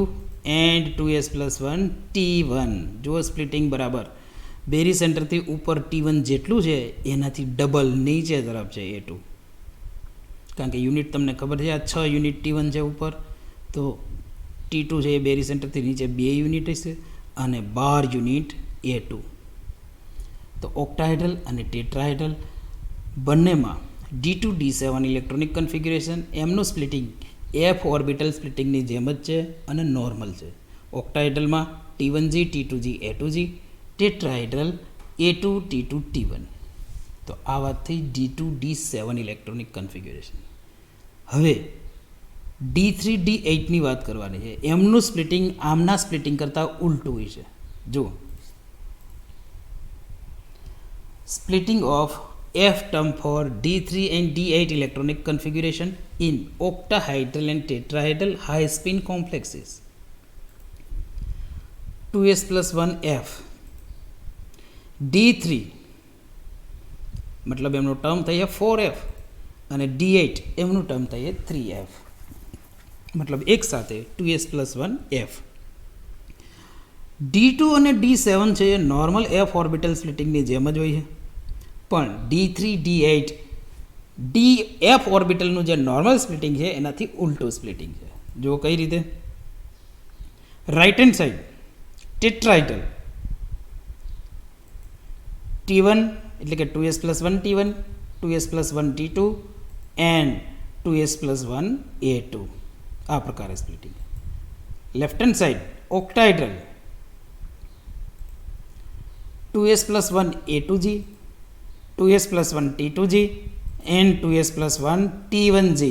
and 2s+1 T1. જો સ્પ્લિટિંગ બરાબર બેરી સેન્ટરથી ઉપર T1 જેટલું છે એનાથી ડબલ નીચે તરફ છે A2. કારણ કે યુનિટ તમને ખબર છે, આ 6 યુનિટ T1 છે ઉપર, તો T2 છે એ બેરી સેન્ટરથી નીચે 2 યુનિટ હશે, અને 12 યુનિટ A2. તો ઓક્ટાહાઇડ્રલ અને ટેટ્રાહાઇડ્રલ બંનેમાં D2D7 ઇલેક્ટ્રોનિક કન્ફિગ્યુરેશન, એમનું સ્પ્લિટિંગ F ઓર્બિટલ સ્પ્લિટિંગની જેમ જ છે અને નોર્મલ છે. ઓક્ટાહાઇડ્રલમાં T1G T2G A2G, ટેટ્રાહાઇડ્રલ A2 T2 T1. તો આ વાત થઈ D2D7 ઇલેક્ટ્રોનિક કન્ફિગ્યુરેશન. હવે D3 D8 ની વાત કરવાની છે. એમનું સ્પ્લિટિંગ આમના સ્પ્લિટિંગ કરતાં ઉલટું હોય છે. જુઓ, splitting of F term for D3 and D8 electronic configuration in octahedral and tetrahedral high spin complexes. 2s plus 1f D3 मतलब એમનું ટર્મ થઈએ 4f અને D8 એમનું ટર્મ થઈએ 3f मतलब એક સાથે 2s plus 1f. D2 અને D7 છે એ નોર્મલ F ઓર્બિટલ સ્પ્લિટિંગની જેમ જ હોય છે, પણ D3 D8 DF ઓર્બિટલનું જે નોર્મલ સ્પ્લિટિંગ છે એનાથી ઉલટું સ્પ્લિટિંગ છે. જો કઈ રીતે, રાઇટ હેન્ડ સાઈડ ટેટ્રાહાઇડ્રલ T1 એટલે કે 2s plus 1 T1, 2s plus 1 T2 and 2s plus 1 A2 આ પ્રકારે splitting. Left hand side octahedral 2s plus 1 A2G, 2s plus 1 T2G and 2s plus 1 T1G.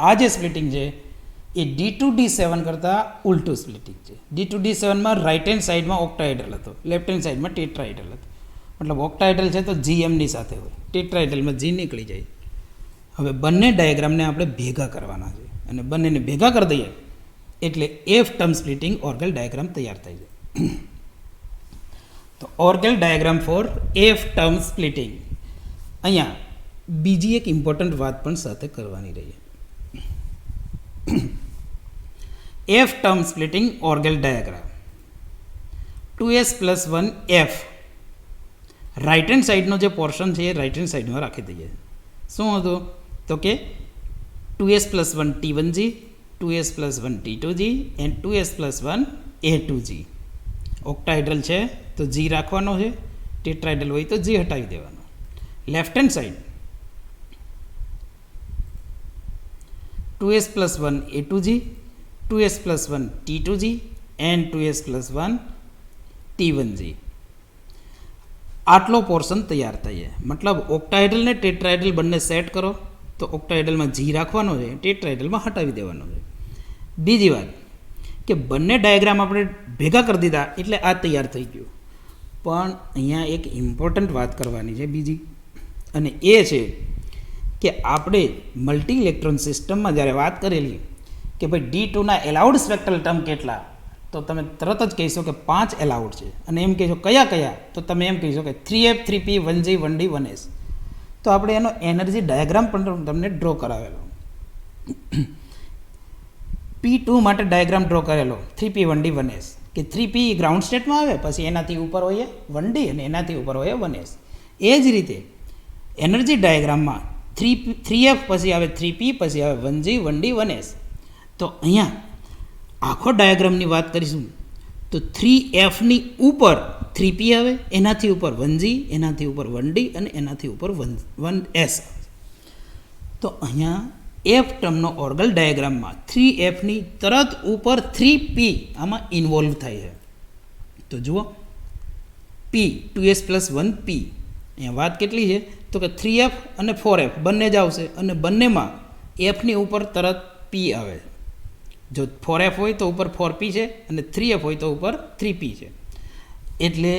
આ જે સ્પ્લિટિંગ છે એ D2D7 કરતાં ઉલટું splitting છે. D2D7માં રાઇટ હેન્ડ સાઈડમાં ઓક્ટાહાઇડ્રલ હતો, લેફ્ટ હેન્ડ સાઈડમાં ટેટ્રાહાઇડ્રલ હતો. મતલબ ઓક્ટાહાઇડ્રલ છે તો GMની સાથે હોય, ટેટ્રાહાઇડ્રલમાં G નીકળી જાય. હવે બંને ડાયાગ્રામને આપણે ભેગા કરવાના છે અને બંનેને ભેગા કરી દઈએ એટલે F term splitting Orgel diagram તૈયાર થાય છે. તો Orgel diagram for F term splitting. અહીંયા બીજી એક ઇમ્પોર્ટન્ટ વાત પણ સાથે કરવાની રહી. F term splitting Orgel diagram 2s plus 1f right hand સાઈડનો જે પોર્શન છે એ રાઇટ હેન્ડ સાઈડમાં રાખી દઈએ. શું હતું તો કે 2s plus 1 T1G, 2s plus 1 T2G and 2s plus 1 A2G. ઓક્ટાહાઇડ્રલ છે તો G રાખવાનો છે, ટેટ્રાહાઇડ્રલ હોય તો G હટાવી દેવાનો. Left hand side 2s plus 1 A2G, 2s plus 1 T2G and 2s plus 1 T1G. આટલો પોર્શન તૈયાર થઈએ. મતલબ ઓક્ટાહાઇડ્રલ ને ટેટ્રાહાઇડ્રલ બંને સેટ કરો તો ઓક્ટાહાઇડ્રલમાં G રાખવાનો છે, ટેટ્રાહાઇડ્રલમાં હટાવી દેવાનો છે. બીજી વાત કે બંને ડાયાગ્રામ આપણે ભેગા કરી દીધા એટલે આ તૈયાર થઈ ગયું. પણ અહીંયા એક ઇમ્પોર્ટન્ટ વાત કરવાની છે બીજી, અને એ છે કે આપણે મલ્ટી ઇલેક્ટ્રોન સિસ્ટમમાં જ્યારે વાત કરેલી કે ભાઈ D2ના એલાઉડ સ્પેક્ટ્રલ ટર્મ કેટલા, તો તમે તરત જ કહીશો કે 5 એલાઉડ છે. અને એમ કહીશો કયા કયા, તો તમે એમ કહીશો કે 3f 3p 1g 1d 1s. તો આપણે એનો એનર્જી ડાયાગ્રામ પણ તમને ડ્રો કરાવેલો. P2 માટે ડાયાગ્રામ ડ્રો કરેલો 3p 1d 1s કે 3p ગ્રાઉન્ડ સ્ટેટમાં આવે, પછી એનાથી ઉપર હોય 1d અને એનાથી ઉપર હોય 1s. એ જ રીતે એનર્જી ડાયાગ્રામમાં 3f પછી આવે 3p પછી આવે 1g 1d 1s. તો અહીંયા આખો ડાયાગ્રામની વાત કરીશું તો 3fની ઉપર 3p આવે, એનાથી ઉપર 1g, એનાથી ઉપર 1d અને એનાથી ઉપર 1s. તો અહીંયા F ટર્મનો ઓર્ગલ ડાયાગ્રામમાં 3fની તરત ઉપર 3p આમાં ઇન્વોલ્વ થાય છે. તો જુઓ p 2s plus 1p અહીંયા વાત કેટલી છે તો કે 3f અને 4f બંને જ આવશે અને બંનેમાં fની ઉપર તરત p આવે. જો 4f હોય તો ઉપર 4p છે અને 3f હોય તો ઉપર 3p છે. એટલે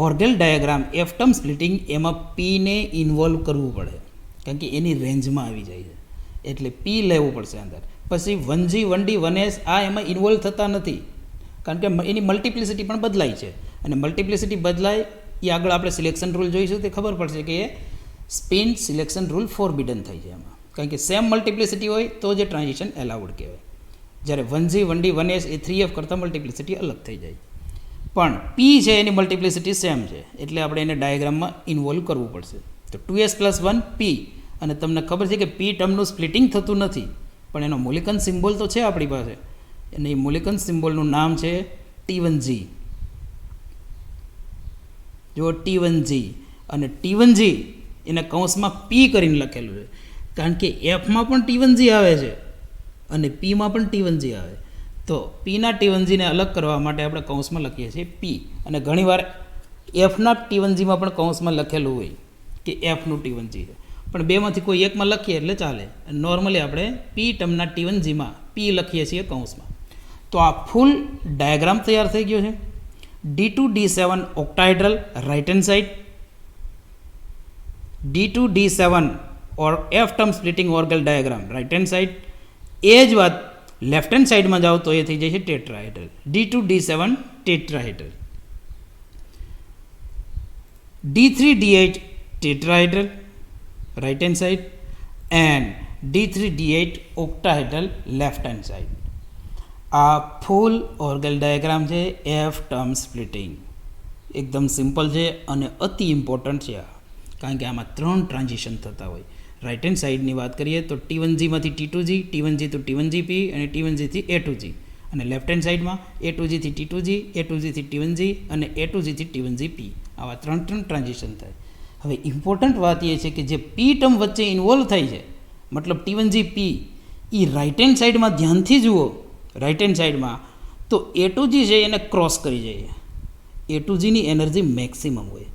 ઓર્ગલ ડાયાગ્રામ F ટર્મ સ્પ્લિટિંગ એમાં p ને ઇન્વોલ્વ કરવું પડે, કારણ કે એની રેન્જમાં આવી જાય છે એટલે p લેવું પડશે અંદર. પછી 1g 1d 1s આ એમાં ઇન્વોલ્વ થતા નથી, કારણ કે એની મલ્ટિપ્લિસિટી પણ બદલાય છે, અને મલ્ટિપ્લિસિટી બદલાય એ આગળ આપણે સિલેક્શન રૂલ જોઈશું તે ખબર પડશે કે એ સ્પિન સિલેક્શન રૂલ ફોરબિડન થઈ છે એમાં, કારણ કે સેમ મલ્ટિપ્લિસિટી હોય તો જે ટ્રાન્ઝિશન એલાઉડ કહેવાય. જ્યારે 1g 1d 1s એ 3f કરતાં મલ્ટિપ્લિસિટી અલગ થઈ જાય. પણ p છે એની મલ્ટિપ્લિસિટી સેમ છે એટલે આપણે એને ડાયાગ્રામમાં ઇન્વોલ્વ કરવું પડશે. તો 2s plus 1p અને તમને ખબર છે કે p ટર્મનું સ્પ્લિટિંગ થતું નથી, પણ એનો મોલિકન સિમ્બોલ તો છે આપણી પાસે, અને એ મોલિકન સિમ્બોલનું નામ છે T1G. જો T1G અને T1G એને કૌંસમાં P કરીને લખેલું છે, કારણ કે Fમાં પણ T1G આવે છે અને Pમાં પણ T1G આવે, તો Pના T1Gને અલગ કરવા માટે આપણે કૌંસમાં લખીએ છીએ P, અને ઘણીવાર Fના T1Gમાં પણ કૌંસમાં લખેલું હોય કે Fનું T1G છે, પણ બેમાંથી કોઈ એકમાં લખીએ એટલે ચાલે. નોર્મલી આપણે P ટર્મના T1Gમાં P લખીએ છીએ કૌંસમાં. તો આ ફૂલ ડાયાગ્રામ તૈયાર થઈ ગયો છે. D2D7 octahedral right hand side, D2D7 or F term splitting Orgel diagram right hand side. એ જ વાત લેફ્ટ હેન્ડ સાઇડમાં જાઓ તો એ થઈ જાય છે tetrahedral, D2D7 tetrahedral. D3D8 tetrahedral right hand side and D3D8 octahedral left hand side. આ ફૂલ ઓર્ગલ ડાયાગ્રામ છે એફ ટર્મ સ્પ્લિટિંગ. એકદમ સિમ્પલ છે અને અતિ ઇમ્પોર્ટન્ટ છે આ, કારણ કે આમાં 3 ટ્રાન્ઝિશન થતા હોય. રાઇટ હેન્ડ સાઇડની વાત કરીએ તો T1Gમાંથી T2G, T1G to T1GP અને T1G થી A2G, અને લેફ્ટ હેન્ડ સાઇડમાં A2G થી T2G, A2G થી T1G અને A2G થી T1GP. આવા 3 ટ્રાન્ઝિશન થાય. હવે ઇમ્પોર્ટન્ટ વાત એ છે કે જે P ટર્મ વચ્ચે ઇન્વોલ્વ થાય છે, મતલબ T1GP, એ રાઇટ હેન્ડ સાઇડમાં ધ્યાનથી જુઓ, રાઇટ હેન્ડ સાઇડમાં તો A2G છે એને ક્રોસ કરી જાય, A2Gની એનર્જી મેક્સિમમ હોય,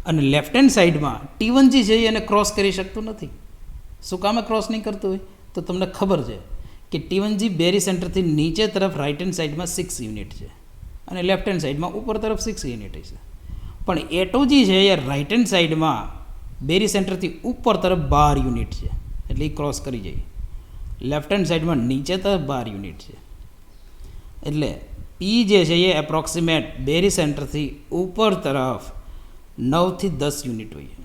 અને લેફ્ટ હેન્ડ સાઇડમાં T1G છે એને ક્રોસ કરી શકતું નથી. શું કામે ક્રોસ નહીં કરતું હોય? તો તમને ખબર છે કે T1G બેરી સેન્ટરથી નીચે તરફ રાઇટ હેન્ડ સાઇડમાં 6 યુનિટ છે અને લેફ્ટ હેન્ડ સાઇડમાં ઉપર તરફ 6 યુનિટ છે. પણ A2G છે એ રાઇટ હેન્ડ સાઇડમાં બેરી સેન્ટરથી ઉપર તરફ 12 યુનિટ છે, એટલે એ ક્રોસ કરી જાય. લેફ્ટ હેન્ડ સાઇડમાં નીચે તરફ 12 યુનિટ છે, એટલે P જે છે એ એપ્રોક્સિમેટ બેરી સેન્ટરથી ઉપર તરફ 9 થી 10 યુનિટ હોય,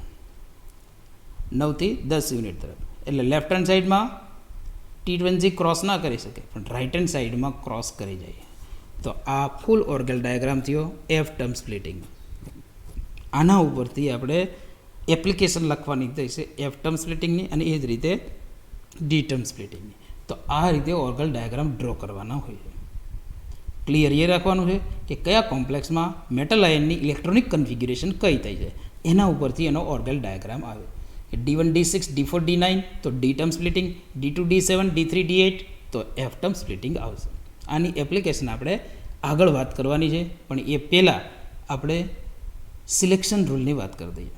9 થી 10 યુનિટ તરફ. એટલે લેફ્ટ હેન્ડ સાઇડમાં T1G ક્રોસ ના કરી શકે, પણ રાઇટ હેન્ડ સાઇડમાં ક્રોસ કરી જાય. તો આ ફૂલ ઓર્ગલ ડાયાગ્રામ થયો એફ ટર્મ સ્પ્લિટિંગ. આના ઉપરથી આપણે એપ્લિકેશન લખવાની થશે એફ ટર્મ સ્પ્લિટિંગની, અને એ જ રીતે ડી ટર્મ સ્પ્લિટિંગની. તો આ રીતે ઓર્ગલ ડાયાગ્રામ ડ્રો કરવાના હોય છે. ક્લિયર એ રાખવાનું છે કે કયા કોમ્પ્લેક્સમાં મેટલ આયનની ઇલેક્ટ્રોનિક કન્ફિગ્યુરેશન કઈ થઈ છે, એના ઉપરથી એનો ઓર્ગલ ડાયાગ્રામ આવે. D1 D6 D4 D9 તો D term splitting, D2 D7 D3 D8 તો એફ ટર્મ સ્પ્લિટિંગ આવશે. આની એપ્લિકેશન આપણે આગળ વાત કરવાની છે, પણ એ પહેલાં આપણે સિલેક્શન રૂલની વાત કરી દઈએ.